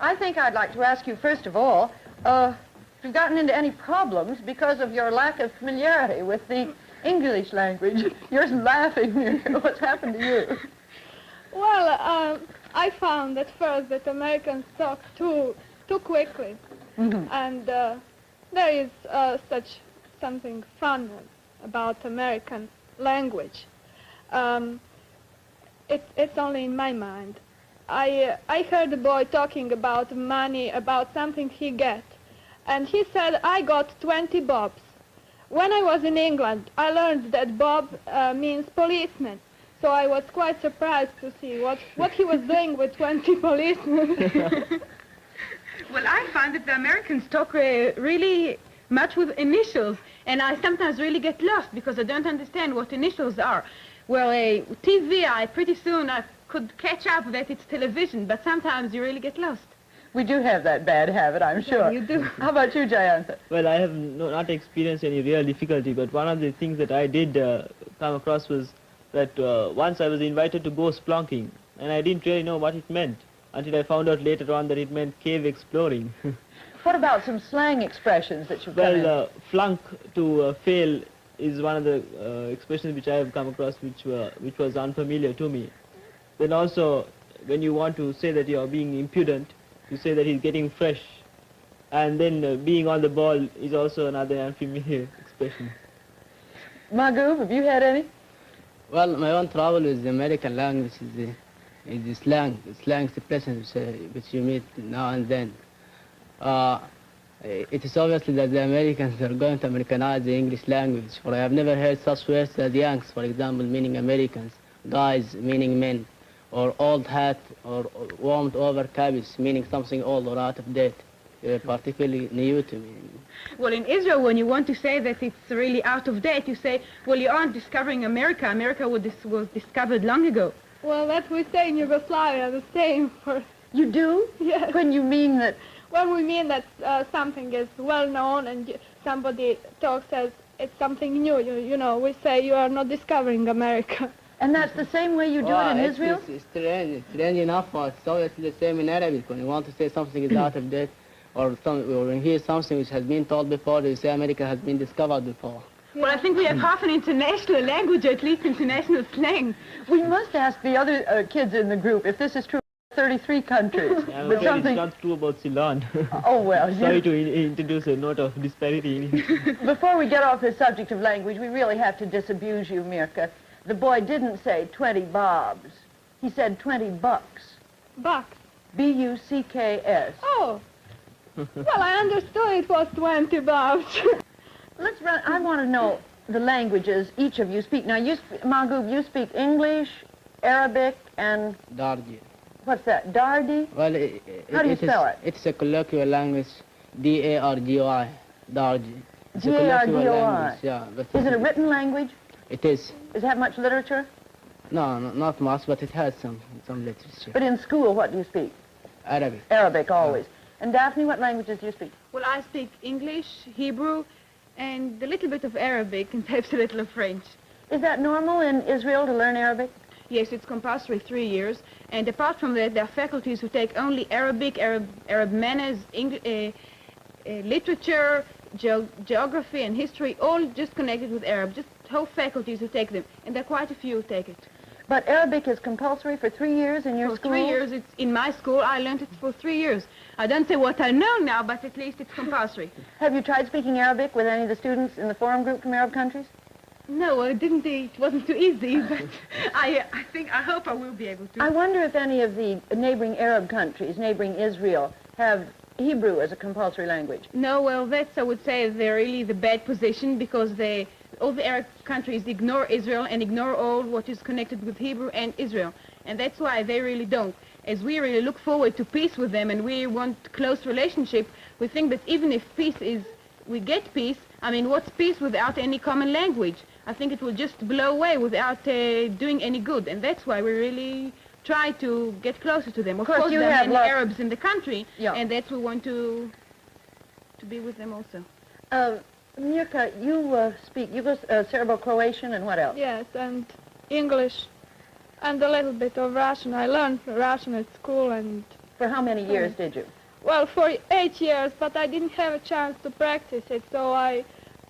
I think I'd like to ask you, first of all, if you've gotten into any problems because of your lack of familiarity with the English language. You're laughing here. What's happened to you? Well, I found at first that Americans talk too quickly. Mm-hmm. And there is such something fun about American language. It's only in my mind. I heard a boy talking about money, about something he get, and he said, I got 20 bobs. When I was in England, I learned that bob means policeman, so I was quite surprised to see what he was doing with 20 policemen. Well, I find that the Americans talk really much with initials, and I sometimes really get lost because I don't understand what initials are. Well, TV, pretty soon I could catch up that it's television, but sometimes you really get lost. We do have that bad habit, I'm sure. Yeah, you do. How about you, Jayantha? Well, I have not experienced any real difficulty, but one of the things that I did come across was that once I was invited to go splunking, and I didn't really know what it meant until I found out later on that it meant cave exploring. What about some slang expressions that you've got? Well, flunk to fail is one of the expressions which I have come across which was unfamiliar to me. Then also, when you want to say that you are being impudent, you say that he's getting fresh. And then being on the ball is also another unfamiliar expression. Magoob, have you had any? Well, my own trouble with the American language is the slang. The slang expressions which you meet now and then. It is obviously that the Americans are going to Americanize the English language, for I have never heard such words as Yanks, for example, meaning Americans, guys, meaning men, or old hat, or warmed over cabbage, meaning something old or out of date, particularly new to me. Well, in Israel, when you want to say that it's really out of date, you say, well, you aren't discovering America. America was discovered long ago. Well, that we say in Yugoslavia, the same for... You do? Yes. When you mean that... When we mean that something is well known and somebody talks as it's something new, you know, we say you are not discovering America. And that's the same way you do it in Israel? It's strange enough, but it's obviously the same in Arabic. When you want to say something is out of date, or when you hear something which has been told before, you say America has been discovered before. Yeah. Well, I think we have half an international language, or at least international slang. We must ask the other kids in the group if this is true. 33 countries. Yeah, but something... It's not true about Ceylon. Oh, well. Sorry to introduce a note of disparity. Before we get off the subject of language, we really have to disabuse you, Mirka. The boy didn't say 20 bobs. He said 20 bucks. Bucks? B-U-C-K-S. Oh. Well, I understood it was 20 bobs. Let's run. I want to know the languages each of you speak. Now, Magoob, you speak English, Arabic, and... Darji. What's that? Dardi? Well, how do you spell it? It's a colloquial language, D-A-R-G-O-I, Dardi. D-A-R-D-O-I. Yeah. But is it a written language? It is. Does it have much literature? No, not much, but it has some literature. But in school, what do you speak? Arabic. Arabic, always. And Daphne, what languages do you speak? Well, I speak English, Hebrew, and a little bit of Arabic, and perhaps a little of French. Is that normal in Israel to learn Arabic? Yes, it's compulsory 3 years, and apart from that, there are faculties who take only Arabic, Arab manners, literature, geography, and history, all just connected with Arab, just whole faculties who take them, and there are quite a few who take it. But Arabic is compulsory for 3 years in your school? For 3 years, it's in my school, I learned it for 3 years. I don't say what I know now, but at least it's compulsory. Have you tried speaking Arabic with any of the students in the forum group from Arab countries? No, I didn't. It wasn't too easy, but I hope I will be able to. I wonder if any of the neighboring Arab countries, neighboring Israel, have Hebrew as a compulsory language. No, well, that's, I would say, they're really the bad position because all the Arab countries ignore Israel and ignore all what is connected with Hebrew and Israel. And that's why they really don't. As we really look forward to peace with them and we want close relationship, we think that even if we get peace, I mean, what's peace without any common language? I think it will just blow away without doing any good, and that's why we really try to get closer to them. Of course there are many Arabs in the country, and that's we want to be with them also. Mirka, you speak Serbo-Croatian and what else? Yes, and English, and a little bit of Russian. I learned Russian at school, and For how many years did you? Well, for 8 years, but I didn't have a chance to practice it, so I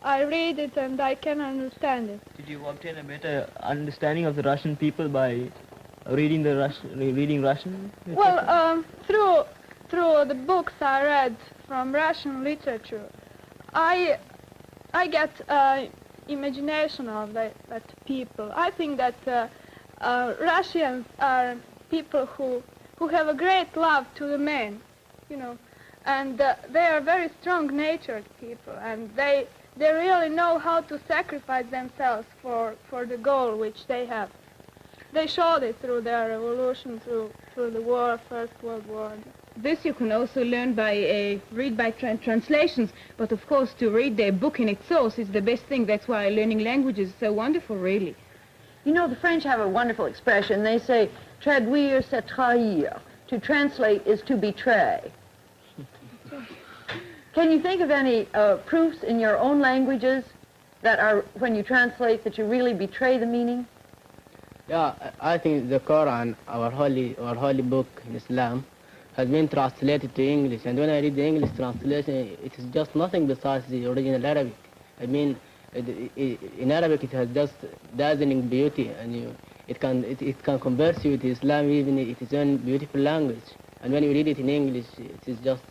read it and I can understand it. Did you obtain a better understanding of the Russian people by reading Russian? Well, through the books I read from Russian literature, I get imagination of that people. I think that Russians are people who have a great love to the men, you know, and they are very strong-natured people, and they really know how to sacrifice themselves for the goal which they have. They showed it through their revolution, through the war, First World War. This you can also learn by read by translations, but of course to read the book in its source is the best thing. That's why learning languages is so wonderful, really. You know, the French have a wonderful expression. They say, traduire, c'est trahir. To translate is to betray. Can you think of any proofs in your own languages that are, when you translate, that you really betray the meaning? Yeah, I think the Quran, our holy book in Islam, has been translated to English, and when I read the English translation, it is just nothing besides the original Arabic. I mean, in Arabic it has just dazzling beauty, and it can converse you to Islam even in its own beautiful language. And when you read it in English, it is just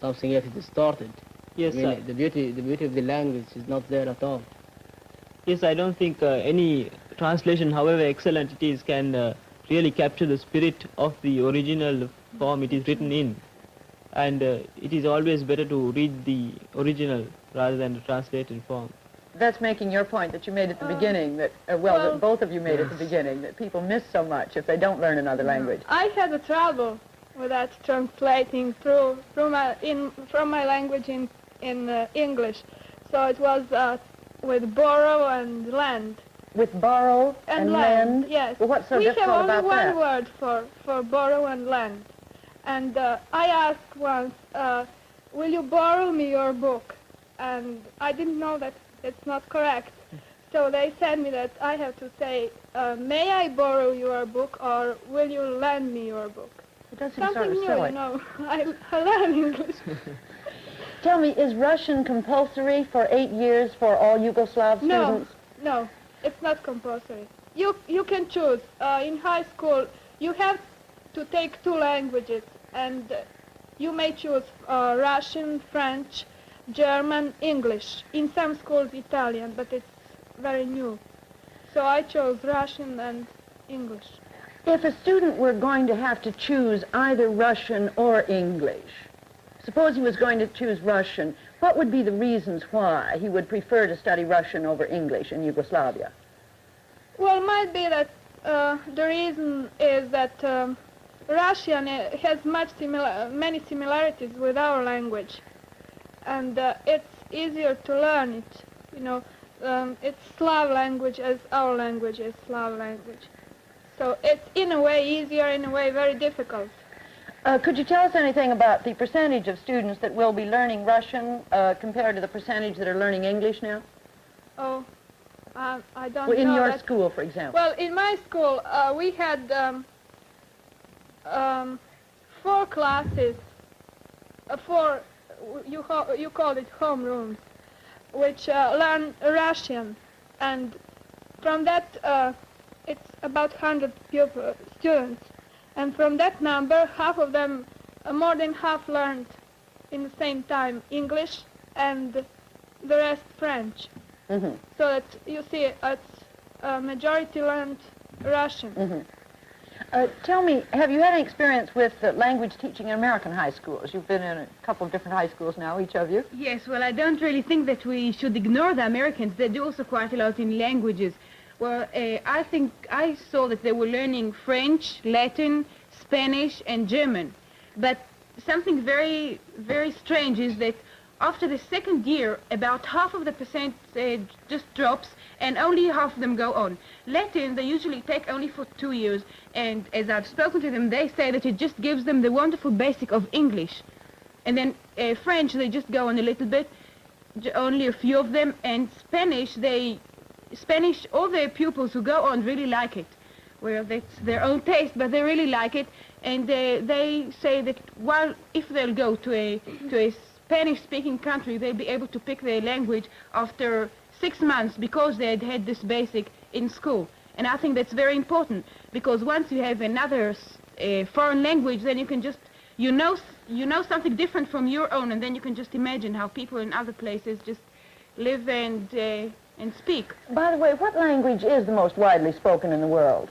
something that is distorted. Yes, I mean, the beauty of the language is not there at all. Yes, I don't think any translation, however excellent it is, can really capture the spirit of the original form it is written in. And it is always better to read the original rather than the translated form. That's making your point that you made at the beginning, that, that both of you made at the beginning, that people miss so much if they don't learn another language. I had a trouble with that translating from my language in English. So it was with borrow and lend. With borrow and lend? Yes. Well, what's so we difficult have only about one that? word for borrow and lend. And I asked once, will you borrow me your book? And I didn't know that it's not correct. So they said me that I have to say, may I borrow your book, or will you lend me your book? It does seem Something sort of new, silly. you know. I learn English. Tell me, is Russian compulsory for 8 years for all Yugoslav students? No, it's not compulsory. You can choose. In high school, you have to take 2 languages, and you may choose Russian, French, German, English. In some schools, Italian, but it's very new. So I chose Russian and English. If a student were going to have to choose either Russian or English, suppose he was going to choose Russian, what would be the reasons why he would prefer to study Russian over English in Yugoslavia? Well, it might be that the reason is that Russian has many similarities with our language, and it's easier to learn it. You know, it's Slav language as our language is Slav language. So it's in a way easier, in a way very difficult. Could you tell us anything about the percentage of students that will be learning Russian compared to the percentage that are learning English now? Oh, I don't Well, in know your that. school, for example. Well, in my school, we had 4 classes, you call it homerooms, which learn Russian, and from that it's about 100 students, and from that number, half of them, more than half, learned in the same time English, and the rest French. Mm-hmm. So that you see, it's majority learned Russian. Mm-hmm. Tell me, have you had any experience with language teaching in American high schools? You've been in a couple of different high schools now, each of you. Yes, well, I don't really think that we should ignore the Americans. They do also quite a lot in languages. Well, I think I saw that they were learning French, Latin, Spanish, and German. But something very, very strange is that after the second year, about half of the percentage just drops, and only half of them go on. Latin, they usually take only for 2 years, and as I've spoken to them, they say that it just gives them the wonderful basic of English. And then French, they just go on a little bit, only a few of them, and Spanish, all the pupils who go on really like it. Well, that's their own taste, but they really like it, and they say that if they'll go to a Spanish-speaking country, they'll be able to pick their language after 6 months because they had this basic in school. And I think that's very important, because once you have another foreign language, then you can just, you know something different from your own, and then you can just imagine how people in other places just live and speak. By the way, what language is the most widely spoken in the world?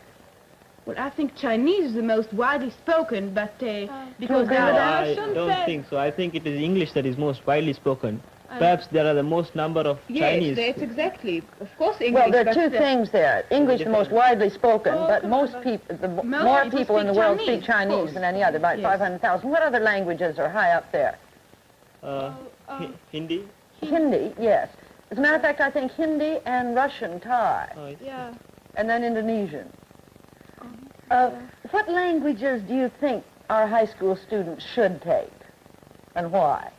Well, I think Chinese is the most widely spoken, but because agree with that? I don't think so. I think it is English that is most widely spoken. Perhaps there are the most number of Chinese. Yes, that's exactly. Of course, English. Well, there are two things there. English the most widely spoken, but most people, more people in the world speak Chinese than any other, about 500,000. What other languages are high up there? Hindi? Hindi, yes. As a matter of fact, I think Hindi and Russian tie. Yeah. And then Indonesian. What languages do you think our high school students should take, and why?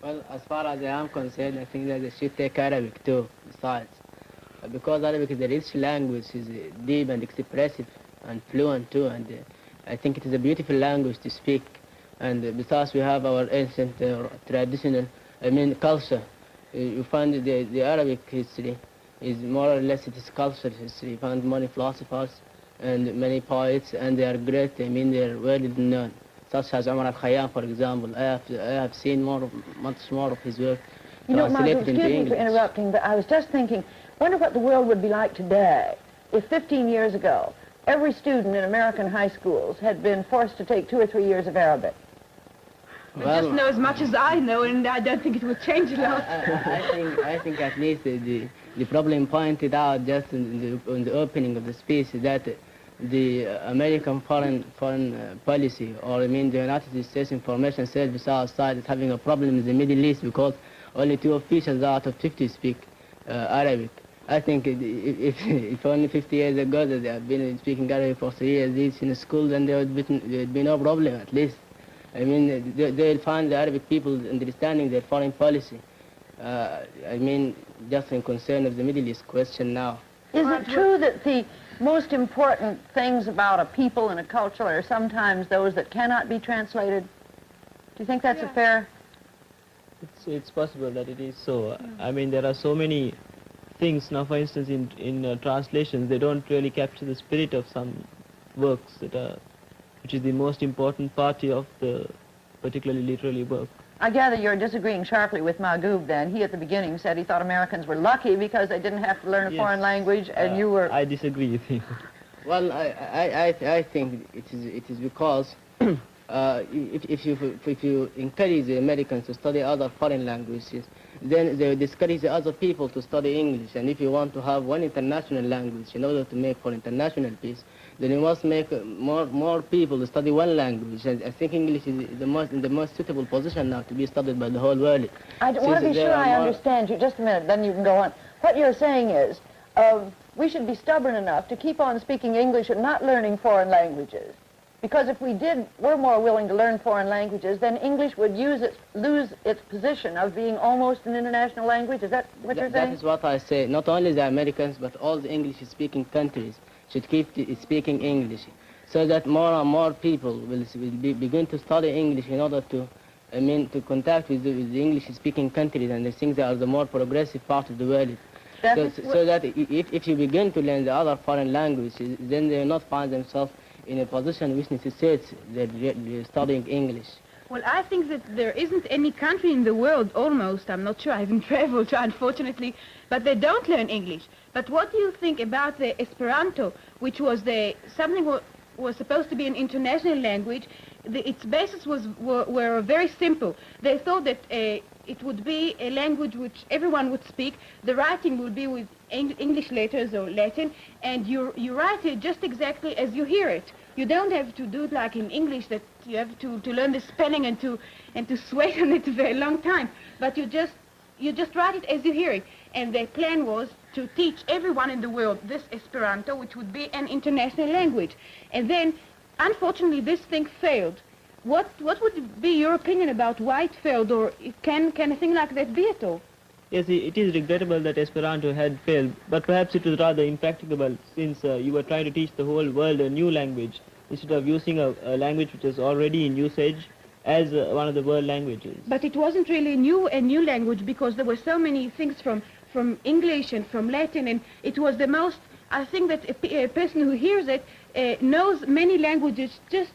Well, as far as I am concerned, I think that they should take Arabic too, besides. Because Arabic is a rich language, is deep and expressive and fluent too, and I think it is a beautiful language to speak. And besides, we have our ancient, traditional, culture. You find the Arabic history is more or less it is cultural history. You find many philosophers and many poets, and they are great. They are well known, such as Umar al-Khayyam, for example. I have seen much more of his work You know, Margaret, translated into excuse me for English. interrupting, but I was just thinking, wonder what the world would be like today if 15 years ago every student in American high schools had been forced to take 2 or 3 years of Arabic. I just know as much as I know, and I don't think it would change a lot. I think at least the problem pointed out just in the opening of the speech is that the American foreign policy, or the United States Information Service outside, is having a problem in the Middle East because only 2 officials out of 50 speak Arabic. I think if only 50 years ago that they had been speaking Arabic for 3 years each in school, then there would be no problem at least. They'll find the Arabic people understanding their foreign policy. Just in concern of the Middle East question now. Is it true that the most important things about a people and a culture are sometimes those that cannot be translated? Do you think that's a fair... It's possible that it is so. There are so many things now, for instance, in translations, they don't really capture the spirit of some works which is the most important part of the particularly literary work. I gather you're disagreeing sharply with Mahgoub then. He at the beginning said he thought Americans were lucky because they didn't have to learn a foreign language, and you were... I disagree with him. Well, I think it is because if you encourage the Americans to study other foreign languages, then they discourage the other people to study English. And if you want to have one international language in order to make for international peace, then you must make more people to study one language. And I think English is the most suitable position now to be studied by the whole world. I want to be sure I understand you. Just a minute, then you can go on. What you're saying is we should be stubborn enough to keep on speaking English and not learning foreign languages. Because if we were more willing to learn foreign languages, then English would lose its position of being almost an international language. Is that what you're saying? That is what I say. Not only the Americans, but all the English-speaking countries should keep speaking English, so that more and more people will begin to study English in order to contact with the English-speaking countries, and I think they are the more progressive part of the world. So that if you begin to learn the other foreign languages, then they will not find themselves in a position which necessitates they're studying English. Well, I think that there isn't any country in the world, almost, I'm not sure, I haven't traveled, unfortunately, but they don't learn English. But what do you think about the Esperanto, which was was supposed to be an international language? Its basis were very simple. They thought that it would be a language which everyone would speak. The writing would be with English letters or Latin, and you write it just exactly as you hear it. You don't have to do it like in English, that you have to learn the spelling and to sweat on it a very long time. But you just write it as you hear it. And their plan was to teach everyone in the world this Esperanto, which would be an international language. And then, unfortunately, this thing failed. What would be your opinion about why it failed, or can a thing like that be at all? Yes, it is regrettable that Esperanto had failed, but perhaps it was rather impracticable since you were trying to teach the whole world a new language instead of using a language which is already in usage as one of the world languages. But it wasn't really a new language, because there were so many things from English and from Latin, and it was the most, I think that a person who hears it knows many languages, just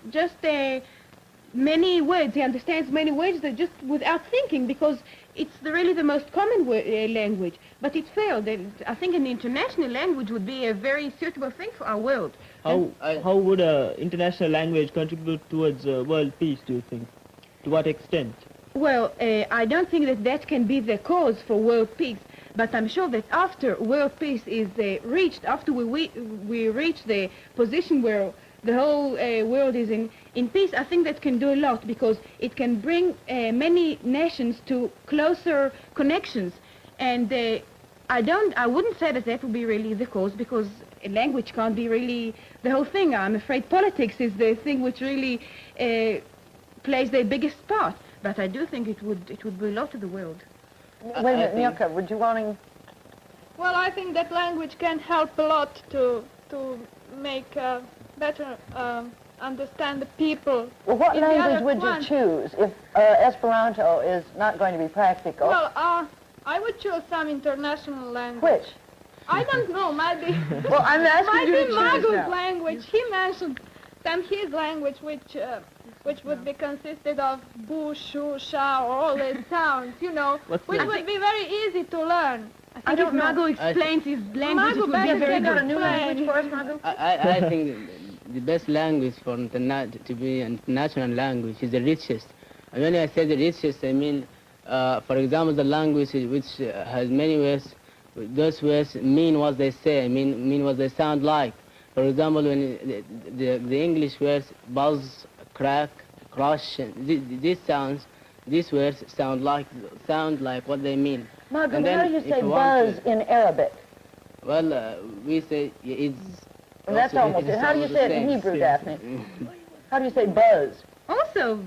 many words. He understands many words that just without thinking, because it's really the most common language. But it failed. And I think an international language would be a very suitable thing for our world. How would an international language contribute towards world peace, do you think? To what extent? Well, I don't think that can be the cause for world peace, but I'm sure that after world peace is reached, after we reach the position where the whole world is in peace, I think that can do a lot, because it can bring many nations to closer connections. And I wouldn't say that would be really the cause, because a language can't be really the whole thing. I'm afraid politics is the thing which really plays the biggest part. But I do think it would do a lot to the world. Wait a minute, Milka, would you want to... Well, I think that language can help a lot to make better understand the people. Well, what in the language other would you one. choose if Esperanto is not going to be practical? Well, I would choose some international language. Which? I don't know, maybe. Well, I'm asking you to choose Magu's now. language. He mentioned his language, which would be consisted of bu, shu, sha, or all these sounds, you know, What's which that? would be very easy to learn. I think if Mago explains his language, it would be a very You got a good. new language for us, Magu? I think the best language for to be an international language is the richest. And when I say the richest, I mean, for example, the language which has many words. Those words mean what they say, mean what they sound like. For example, when the English words buzz, crack, crush, these words sound like what they mean. Magu, And then how do you if say you want buzz in Arabic? Well, we say it's... Well, that's also- almost it's it. How do you almost say it the in same. Hebrew, Daphne? How do you say buzz? Also,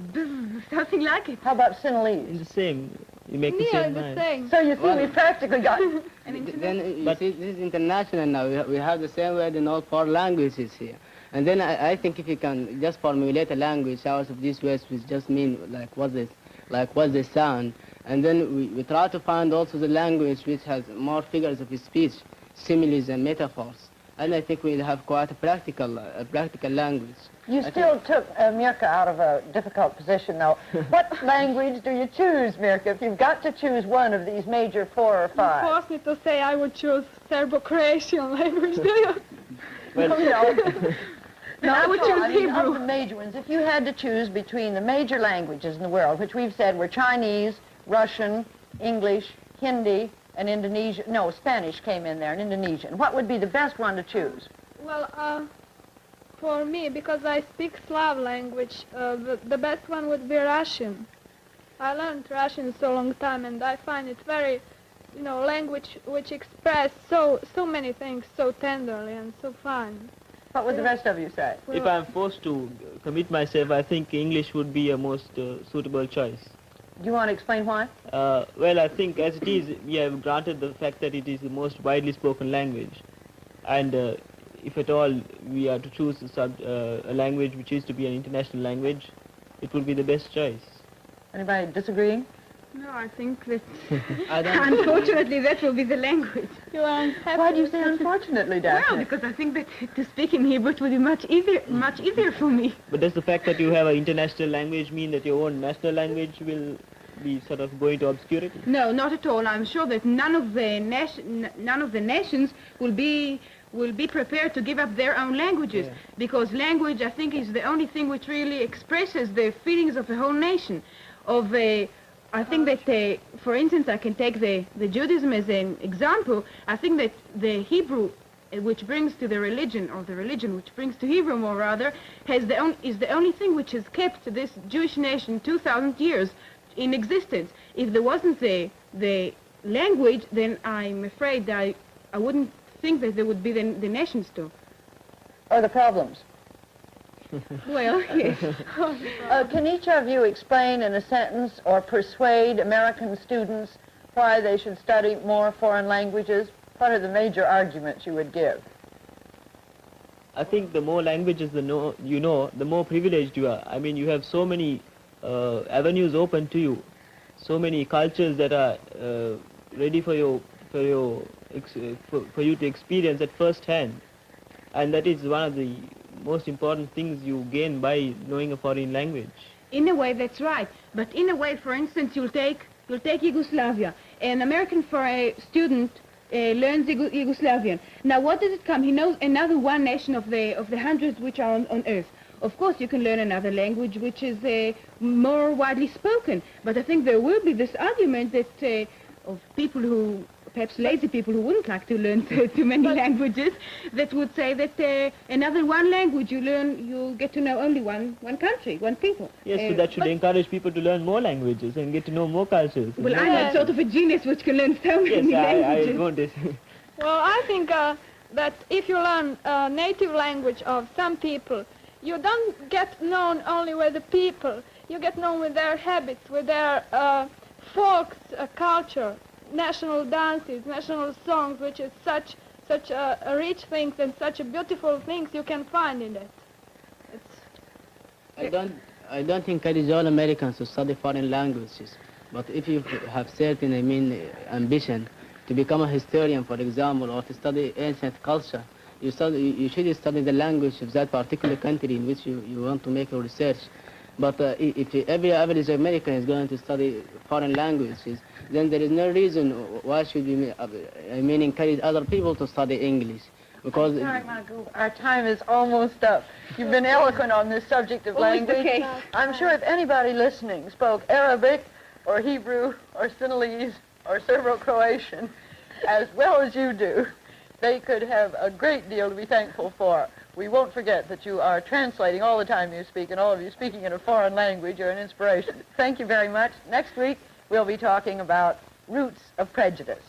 something like it. How about In Sinhalese? the same, you make the Near same the line. same. So you see, Well- we practically got... Then you But- see, this is international now. We have the same word in all four languages here. And then I think if you can just formulate a language out of these words which just mean like what they sound, and then we try to find also the language which has more figures of speech, similes and metaphors. And I think we'll have quite a practical language. You still took Mirka out of a difficult position, though. What language do you choose, Mirka, if you've got to choose one of these major 4 or You 5? forced me to say I would choose Serbo-Croatian language, do you? Well, No, I would no, choose I mean, Hebrew. of the major ones, if you had to choose between the major languages in the world, which we've said were Chinese, Russian, English, Hindi, and Indonesian, no, Spanish came in there, and Indonesian, what would be the best one to choose? Well, for me, because I speak Slav language, the best one would be Russian. I learned Russian so long time, and I find it very, language which express so many things so tenderly and so fine. What would the rest of you say? if I'm forced to commit myself, I think English would be a most suitable choice. Do you want to explain why? Well, I think as it is, we have granted the fact that it is the most widely spoken language. And if at all we are to choose a language which is to be an international language, it would be the best choice. Anybody disagreeing? No, I think that I don't- unfortunately that will be the language. You are happy Why do you with say it? unfortunately, Well, Daphne? because I think that to speak in Hebrew it would be much easier for me. But does the fact that you have an international language mean that your own national language will be sort of going to obscurity? No, not at all. I'm sure that none of the nations will be prepared to give up their own languages, because language, I think, is the only thing which really expresses the feelings of the whole nation. I think that, for instance, I can take the Judaism as an example. I think that the Hebrew, which brings to the religion, or the religion which brings to Hebrew, more rather, is the only thing which has kept this Jewish nation 2,000 years in existence. If there wasn't the language, then I'm afraid I wouldn't think that there would be the nations too. Or the problems? Well, yes. Can each of you explain in a sentence or persuade American students why they should study more foreign languages? What are the major arguments you would give? I think the more languages you know, the more privileged you are. I mean, you have so many avenues open to you, so many cultures that are ready for you to experience at first hand, and that is one of the most important things you gain by knowing a foreign language. In a way, that's right. But in a way, for instance, you'll take Yugoslavia. An American for a student learns Yugoslavian. Now, what does it come? He knows another one nation of the hundreds which are on Earth. Of course, you can learn another language which is more widely spoken. But I think there will be this argument that of people who, perhaps lazy people who wouldn't like to learn too many languages, that would say that another one language you learn, you'll get to know only one country, one people. Yes, so that should encourage people to learn more languages and get to know more cultures. Well, I'm a sort of a genius which can learn so many languages. I want this. Well, I think that if you learn a native language of some people, you don't get known only with the people. You get known with their habits, with their folks, culture, national dances, national songs, which is such a rich things and such a beautiful things you can find in it. I don't think it is all Americans to study foreign languages, but if you have certain, ambition to become a historian, for example, or to study ancient culture, you should study the language of that particular country in which you want to make your research. But if every average American is going to study foreign languages, then there is no reason why should we encourage other people to study English. Because I'm sorry, Margot, our time is almost up. You've been eloquent on this subject of language. I'm sure if anybody listening spoke Arabic or Hebrew or Sinhalese or Serbo-Croatian as well as you do, they could have a great deal to be thankful for. We won't forget that you are translating all the time you speak, and all of you speaking in a foreign language are an inspiration. Thank you very much. Next week, we'll be talking about roots of prejudice.